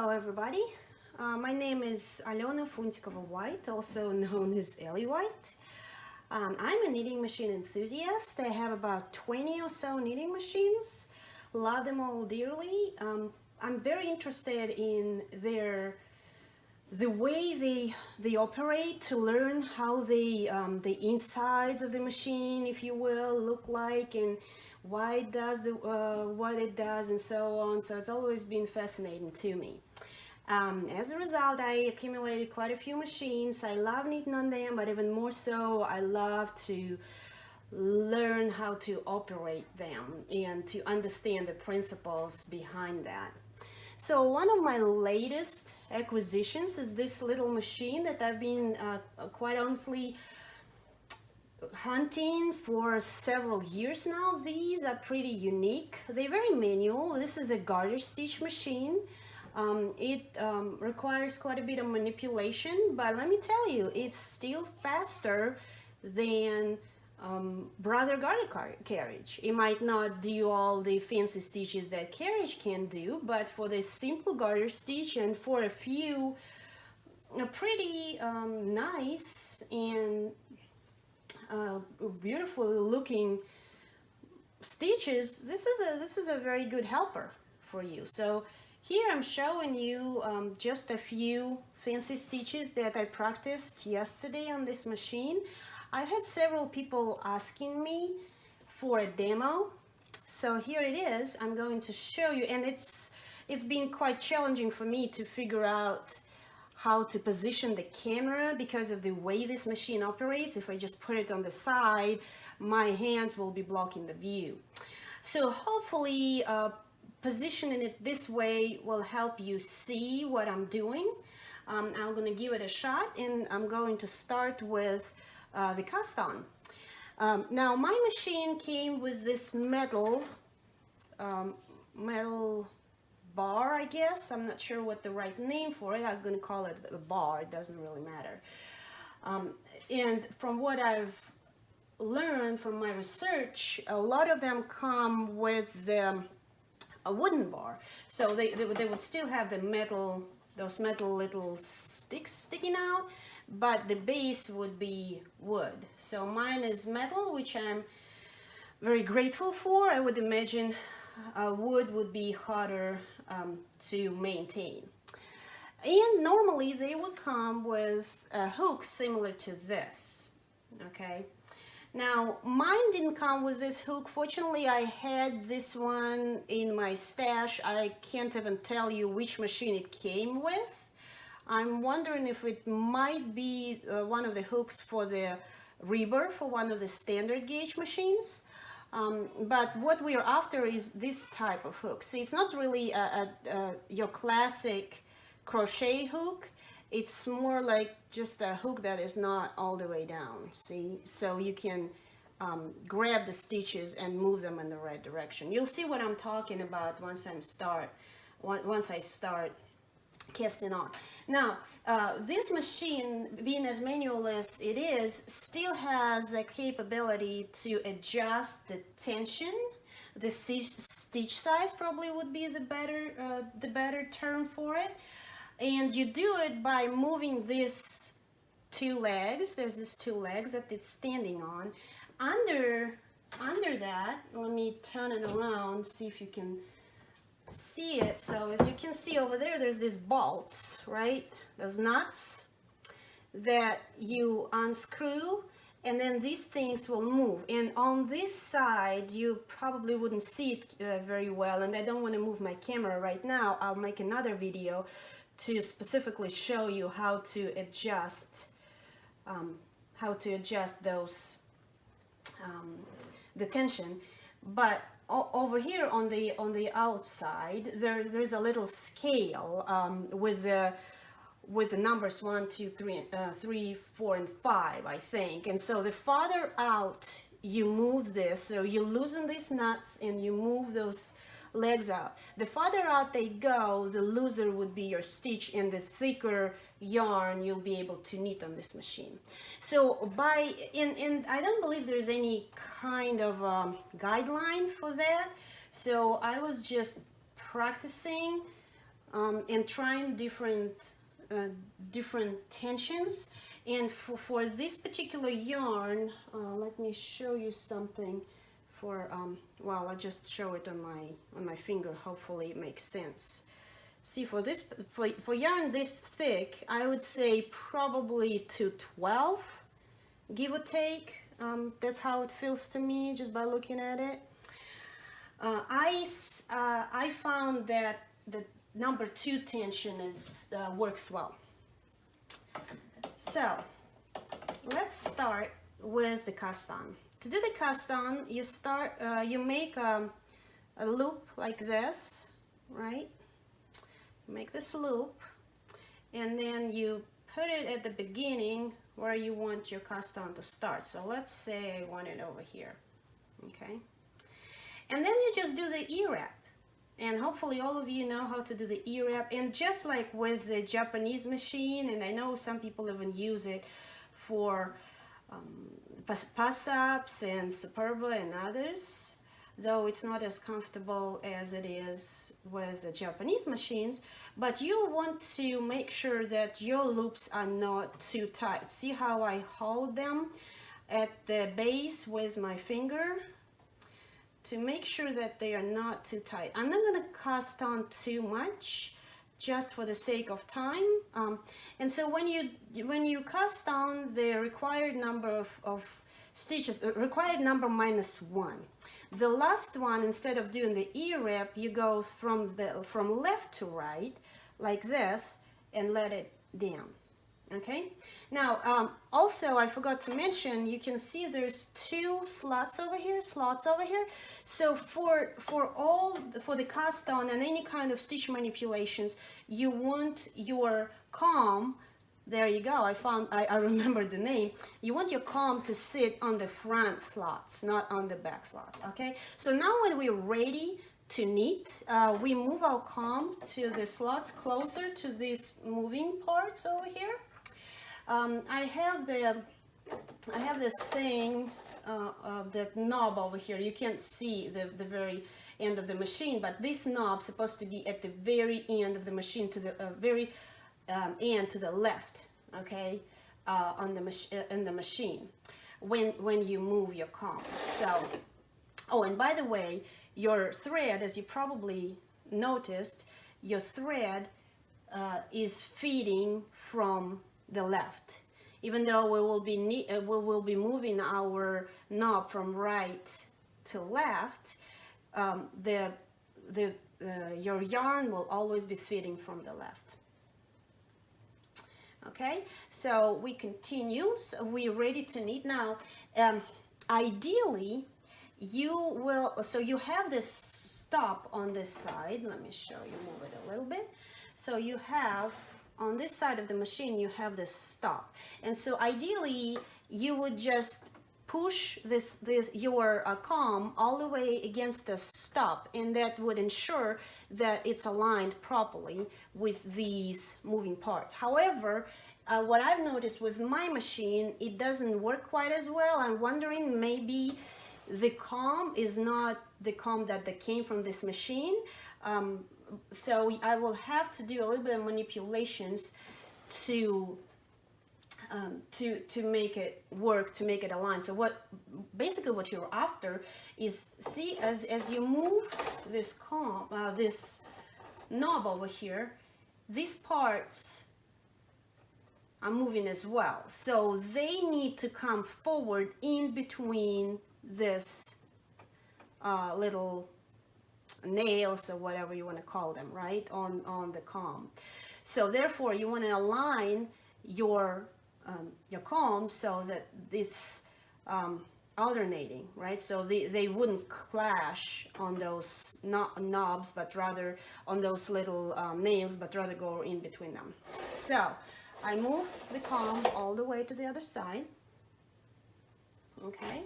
Hello everybody, my name is Funtikova-White, also known as Ellie White. I'm a knitting machine enthusiast. I have about 20 or so knitting machines, love them all dearly. I'm very interested in the way they operate, to learn how the insides of the machine, if you will, look like, and why it does what it does, and so on. So it's always been fascinating to me. As a result, I accumulated quite a few machines. I love knitting on them, but even more so, I love to learn how to operate them and to understand the principles behind that. So one of my latest acquisitions is this little machine that I've been quite honestly hunting for several years now. These are pretty unique. They're very manual. This is a garter stitch machine. It requires quite a bit of manipulation, but let me tell you, it's still faster than brother garter carriage. It might not do all the fancy stitches that carriage can do, but for the simple garter stitch and for a few pretty nice and beautiful looking stitches, this is a very good helper for you. So here I'm showing you just a few fancy stitches that I practiced yesterday on this machine. I had several people asking me for a demo, so here it is. I'm going to show you, and it's been quite challenging for me to figure out how to position the camera because of the way this machine operates. If I just put it on the side, my hands will be blocking the view. So hopefully positioning it this way will help you see what I'm doing. I'm going to give it a shot, and I'm going to start with the cast on. Now my machine came with this metal bar, I guess. I'm not sure what the right name for it. I'm going to call it a bar. It doesn't really matter. And from what I've learned from my research, a lot of them come with a wooden bar. So they would still have those metal little sticks sticking out, but the base would be wood. So mine is metal, which I'm very grateful for. I would imagine wood would be harder to maintain. And normally they would come with a hook similar to this, okay? Now mine didn't come with this hook. Fortunately, I had this one in my stash. I can't even tell you which machine it came with. I'm wondering if it might be one of the hooks for the rebber for one of the standard gauge machines. But what we're after is this type of hook. See, it's not really your classic crochet hook. It's more like just a hook that is not all the way down, see? So you can grab the stitches and move them in the right direction. You'll see what I'm talking about once I start casting on. Now, this machine, being as manual as it is, still has a capability to adjust the tension. The stitch size probably would be the better term for it. And you do it by moving these two legs. There's these two legs that it's standing on. Under that, let me turn it around, see if you can see it. So as you can see over there, there's these bolts, right? Those nuts that you unscrew, and then these things will move. And on this side, you probably wouldn't see it very well, and I don't want to move my camera right now. I'll make another video to specifically show you how to adjust those the tension. But over here on the outside, there's a little scale with the numbers 1, 2, 3, 4, and 5, I think. And so the farther out you move this, so you loosen these nuts and you move those legs out. The farther out they go, the looser would be your stitch, and the thicker yarn you'll be able to knit on this machine. So and I don't believe there's any kind of guideline for that. So I was just practicing and trying different tensions. And for this particular yarn, let me show you something. Well, I'll just show it on my finger. Hopefully it makes sense. See, for yarn this thick, I would say probably to 12, give or take. That's how it feels to me just by looking at it. I found that the number 2 tension works well. So let's start with the cast on. To do the cast on, you make a loop like this, right? Make this loop, and then you put it at the beginning where you want your cast on to start. So let's say I want it over here, okay? And then you just do the E-wrap. And hopefully all of you know how to do the E-wrap. And just like with the Japanese machine, and I know some people even use it for pass-ups and Superba and others, though it's not as comfortable as it is with the Japanese machines. But you want to make sure that your loops are not too tight. See how I hold them at the base with my finger to make sure that they are not too tight. I'm not going to cast on too much just for the sake of time. And so when you cast on the required number of stitches, required number -1. The last one, instead of doing the E-wrap, you go from left to right like this and let it down. Okay. Now, also I forgot to mention, you can see there's 2 slots over here. So for the cast on and any kind of stitch manipulations, you want your comb. There you go. I remember the name. You want your comb to sit on the front slots, not on the back slots. Okay. So now when we're ready to knit, we move our comb to the slots closer to these moving parts over here. I have this thing, that knob over here. You can't see the very end of the machine, but this knob's supposed to be at the very end of the machine, to the very end to the left. Okay, in the machine when you move your comb. So, oh, and by the way, your thread, as you probably noticed, your thread is feeding from the left. Even though we will be moving our knob from right to left, your yarn will always be feeding from the left. Okay, so we continue. So we're ready to knit now. Ideally, so you have this stop on this side. Let me show you, move it a little bit. So you have, on this side of the machine, you have this stop. And so ideally, you would just push your comb all the way against the stop, and that would ensure that it's aligned properly with these moving parts. However, what I've noticed with my machine, it doesn't work quite as well. I'm wondering, maybe the comb is not the comb that came from this machine. So I will have to do a little bit of manipulations to make it work, to make it align. So basically what you're after is, see, as you move this comb, this knob over here, these parts are moving as well. So they need to come forward in between this little nails or whatever you want to call them, right, on the comb. So therefore you want to align your comb so that it's alternating, right? So they wouldn't clash on those knobs, but rather on those little nails, but rather go in between them. So I move the comb all the way to the other side. Okay.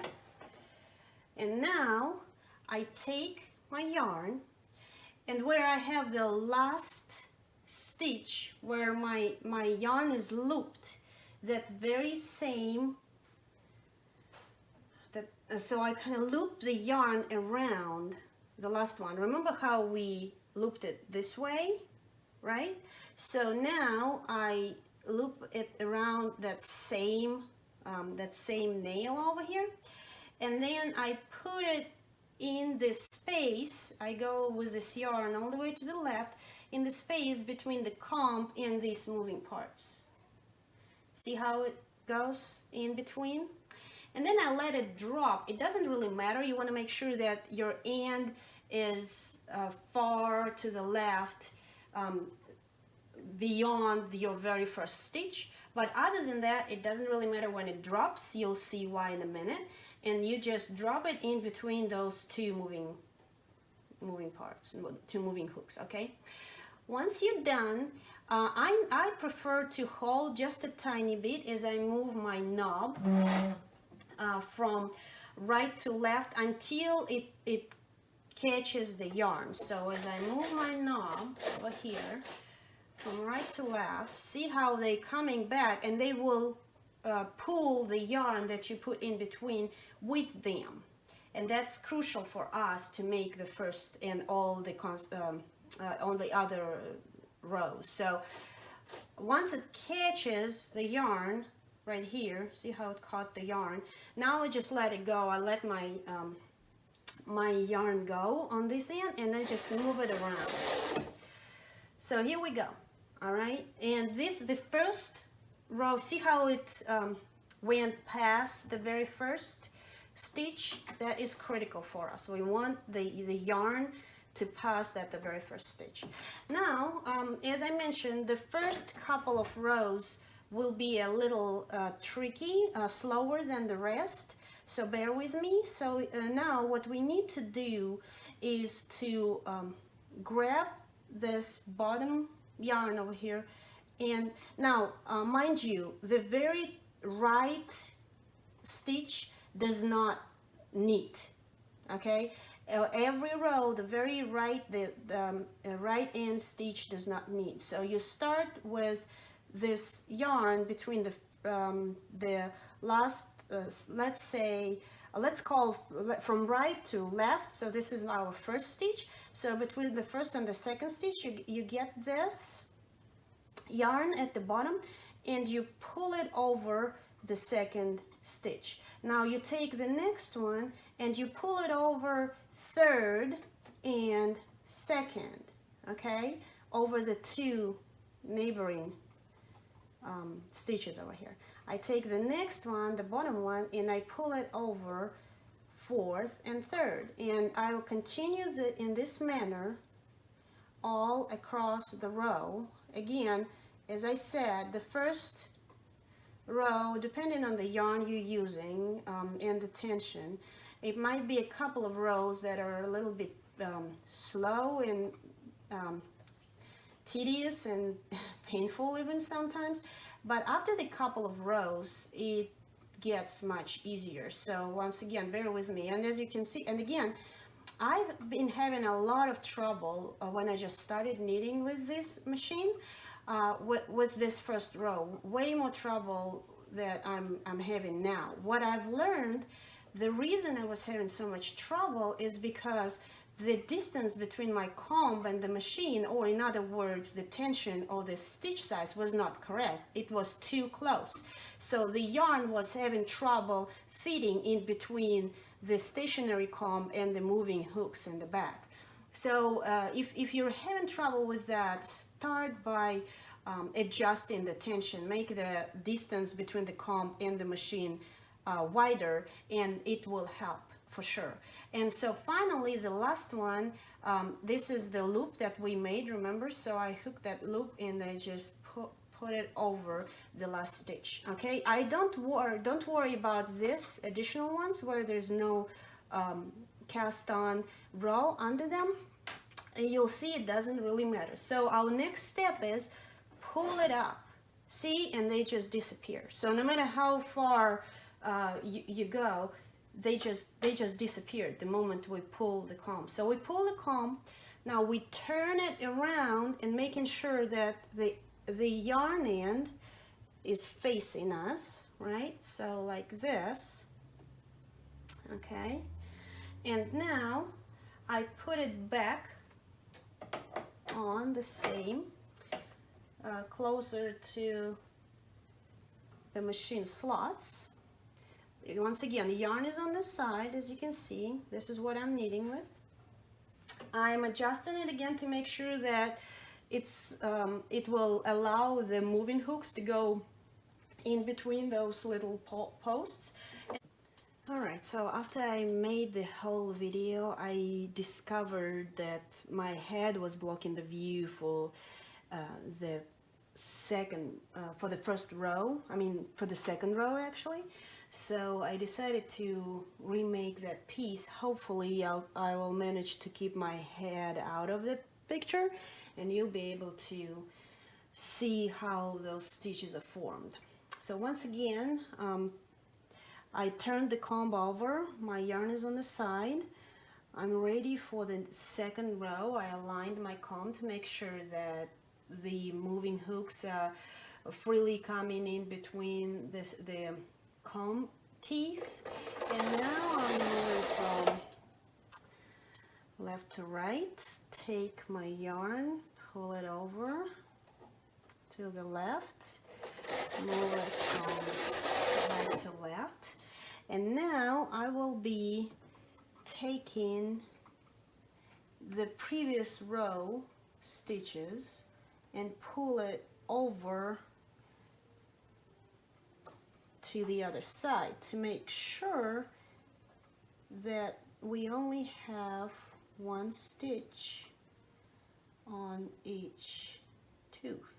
And now I take my yarn, and where I have the last stitch where my yarn is looped, that very same, so I kind of loop the yarn around the last one. Remember how we looped it this way? right? So now I loop it around that same nail over here, and then I put it in this space. I go with this yarn all the way to the left in the space between the comb and these moving parts. See how it goes in between? And then I let it drop. It doesn't really matter. You want to make sure that your end is far to the left, beyond your very first stitch. But other than that, it doesn't really matter when it drops. You'll see why in a minute. And you just drop it in between those two moving parts, two moving hooks, okay? Once you're done, I prefer to hold just a tiny bit as I move my knob from right to left until it catches the yarn. So as I move my knob over here from right to left, see how they coming back, and they will pull the yarn that you put in between with them. And that's crucial for us to make the first and all the other rows. So once it catches the yarn right here, see how it caught the yarn, now I just let it go. I let my my yarn go on this end, and I just move it around. So here we go. All right, and this is the first row. See how it went past the very first stitch? That is critical for us. We want the yarn to pass that the very first stitch. Now, as I mentioned, the first couple of rows will be a little tricky, slower than the rest, so bear with me. So now what we need to do is to grab this bottom yarn over here, and now mind you, the very right stitch does not knit, okay? Every row, the very right, the right end stitch does not knit. So you start with this yarn between the last, let's say, let's call from right to left. So this is our first stitch. So between the first and the second stitch, you get this yarn at the bottom, and you pull it over the second stitch. Now you take the next one and you pull it over third and second, okay, over the two neighboring stitches over here. I take the next one, the bottom one, and I pull it over fourth and third, and I will continue in this manner all across the row. Again, as I said, the first row, depending on the yarn you're using and the tension, it might be a couple of rows that are a little bit slow and tedious and painful even sometimes, but after the couple of rows it gets much easier. So once again, bear with me. And as you can see, and again, I've been having a lot of trouble when I just started knitting with this machine, with this first row, way more trouble that I'm having now. What I've learned, the reason I was having so much trouble is because the distance between my comb and the machine, or in other words, the tension or the stitch size, was not correct. It was too close. So the yarn was having trouble fitting in between the stationary comb and the moving hooks in the back. So if you're having trouble with that, start by adjusting the tension. Make the distance between the comb and the machine wider, and it will help for sure. And so finally, the last one, this is the loop that we made, remember? So I hooked that loop and I just put it over the last stitch. Okay, don't worry about this additional ones where there's no cast on row under them. And you'll see it doesn't really matter. So our next step is pull it up, see, and they just disappear. So no matter how far you go, they just disappeared the moment we pull the comb. So we pull the comb, now we turn it around and making sure that the yarn end is facing us, right? So like this, okay? And now I put it back on the same closer to the machine slots. Once again, the yarn is on the side, as you can see. This is what I'm knitting with. I'm adjusting it again to make sure that it will allow the moving hooks to go in between those little posts. Alright, so after I made the whole video, I discovered that my head was blocking the view for the first row, for the second row actually. So I decided to remake that piece. Hopefully I will manage to keep my head out of the picture and you'll be able to see how those stitches are formed. So once again, I turned the comb over, my yarn is on the side. I'm ready for the second row. I aligned my comb to make sure that the moving hooks are freely coming in between the comb teeth. And now I'm moving from left to right. Take my yarn, pull it over to the left, move it from right to left. And now I will be taking the previous row stitches and pull it over to the other side to make sure that we only have one stitch on each tooth.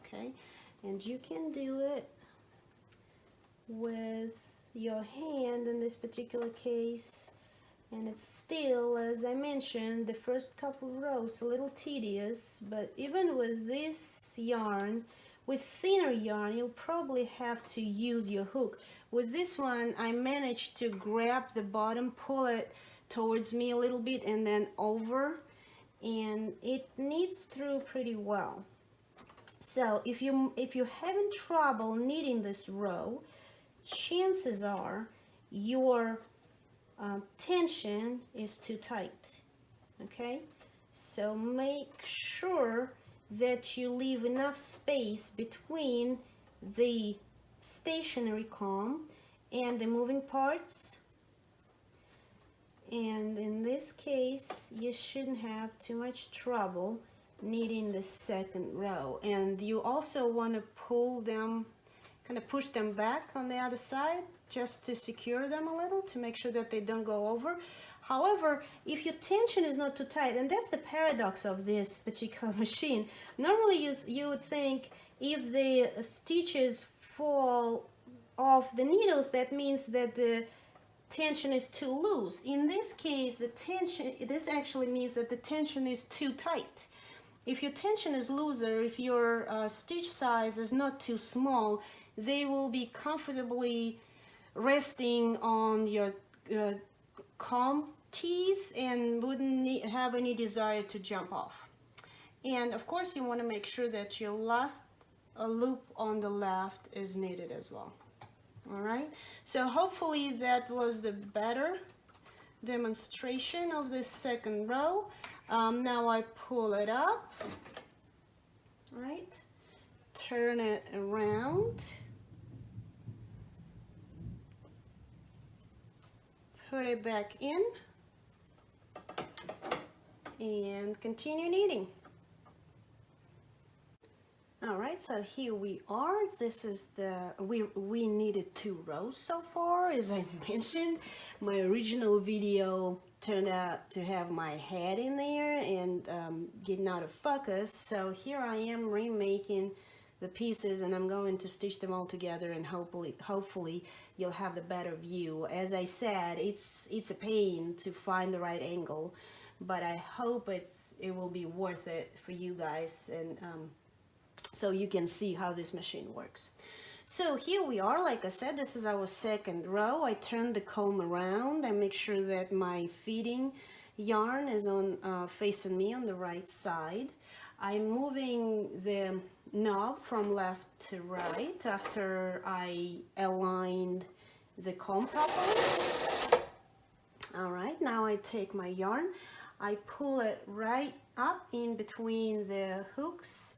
Okay, and you can do it with your hand in this particular case, and it's still, as I mentioned, the first couple of rows a little tedious, but even with this yarn, with thinner yarn, you'll probably have to use your hook. With this one, I managed to grab the bottom, pull it towards me a little bit, and then over, and it knits through pretty well. So if you're having trouble knitting this row, chances are your tension is too tight. Okay, so make sure that you leave enough space between the stationary comb and the moving parts, and in this case you shouldn't have too much trouble knitting the second row. And you also want to pull them, kind of push them back on the other side just to secure them a little, to make sure that they don't go over. However, if your tension is not too tight, and that's the paradox of this particular machine, normally you would think if the stitches fall off the needles, that means that the tension is too loose. In this case, this actually means that the tension is too tight. If your tension is looser, if your stitch size is not too small, they will be comfortably resting on your comb teeth and wouldn't have any desire to jump off. And of course you want to make sure that your last loop on the left is knitted as well. All right, so hopefully that was the better demonstration of this second row. Now I pull it up, right, turn it around, put it back in, and continue knitting. All right, so here we are. This is we knitted 2 rows so far. As I mentioned, my original video turned out to have my head in there and getting out of focus. So here I am remaking the pieces, and I'm going to stitch them all together, and hopefully you'll have the better view. As I said, it's a pain to find the right angle, but I hope it will be worth it for you guys, and so you can see how this machine works. So here we are. Like I said, this is our second row. I turn the comb around and make sure that my feeding yarn is on facing me on the right side. I'm moving the knob from left to right after I aligned the comb properly. All right, now I take my yarn, I pull it right up in between the hooks,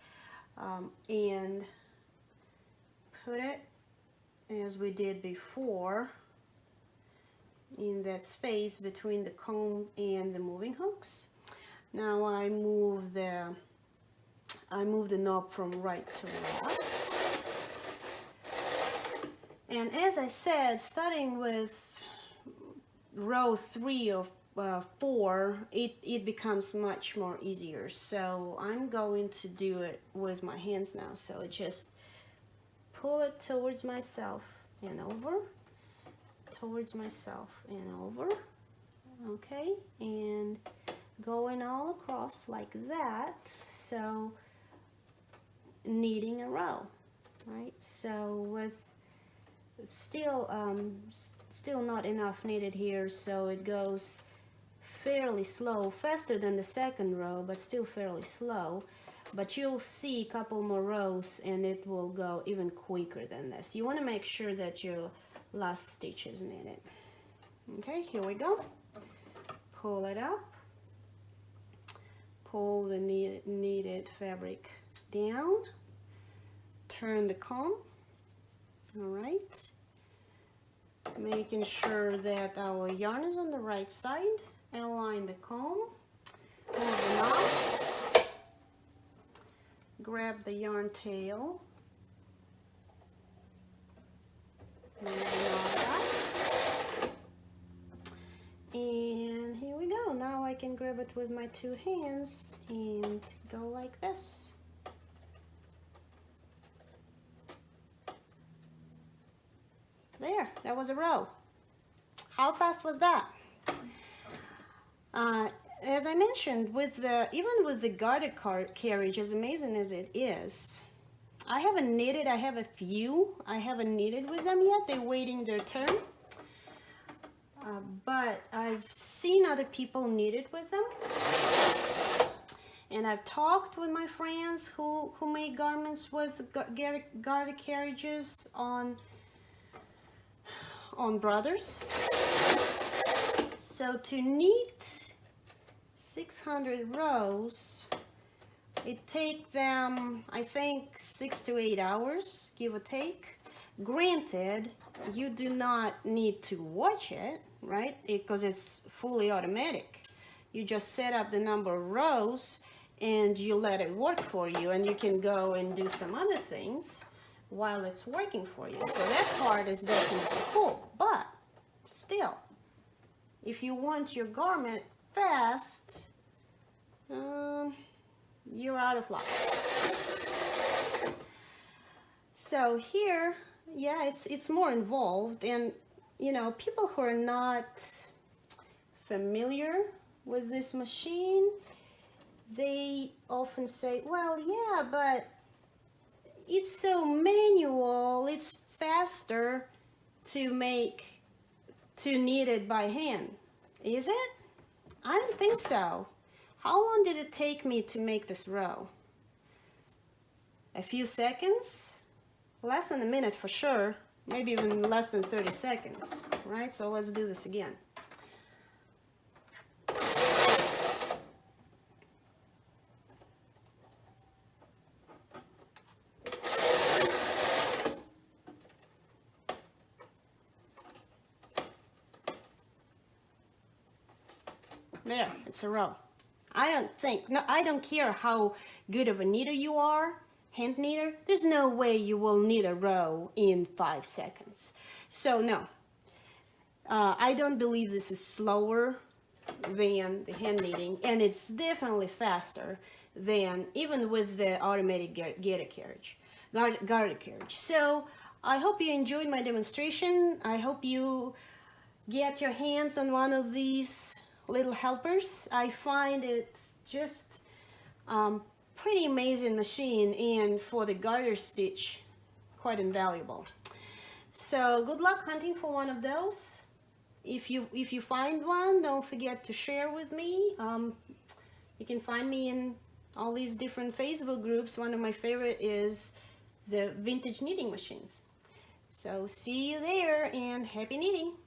and put it as we did before in that space between the comb and the moving hooks. Now I move the knob from right to left. And as I said, starting with row 3 of 4, it becomes much more easier. So I'm going to do it with my hands now. So I just pull it towards myself and over, towards myself and over. Okay, and going all across like that. So knitting a row, right? So with still not enough knitted here, so it goes fairly slow, faster than the second row, but still fairly slow. But you'll see a couple more rows and it will go even quicker than this. You want to make sure that your last stitch is knitted. Okay, here we go. Pull it up, pull the knitted fabric down, turn the comb. All right, making sure that our yarn is on the right side. Align the comb, move the knob, grab the yarn tail, move the knob back, and here we go. Now I can grab it with my 2 hands and go like this. There, that was a row. How fast was that? As I mentioned, even with the garter carriage, as amazing as it is, I haven't knitted. I have a few. I haven't knitted with them yet. They're waiting their turn. But I've seen other people knit it with them. And I've talked with my friends who make garments with garter carriages on brothers. So to knit 600 rows, it takes them, I think, 6 to 8 hours, give or take. Granted, you do not need to watch it, right? Because it's fully automatic. You just set up the number of rows and you let it work for you, and you can go and do some other things while it's working for you. So that part is definitely cool. But still, if you want your garment fast, you're out of luck. So here, yeah, it's more involved, and you know, people who are not familiar with this machine, they often say, well, yeah, but it's so manual, it's faster to knit it by hand. Is it? I don't think so. How long did it take me to make this row? A few seconds? Less than a minute for sure. Maybe even less than 30 seconds, right? So let's do this again. There, it's a row. I don't care how good of a knitter you are, hand knitter, there's no way you will knit a row in 5 seconds. So no, I don't believe this is slower than the hand knitting, and it's definitely faster than even with the automatic garter carriage. So I hope you enjoyed my demonstration. I hope you get your hands on one of these little helpers. I find it's just pretty amazing machine, and for the garter stitch, quite invaluable. So good luck hunting for one of those. If you find one, don't forget to share with me. You can find me in all these different Facebook groups. One of my favorite is the vintage knitting machines. So see you there, and happy knitting.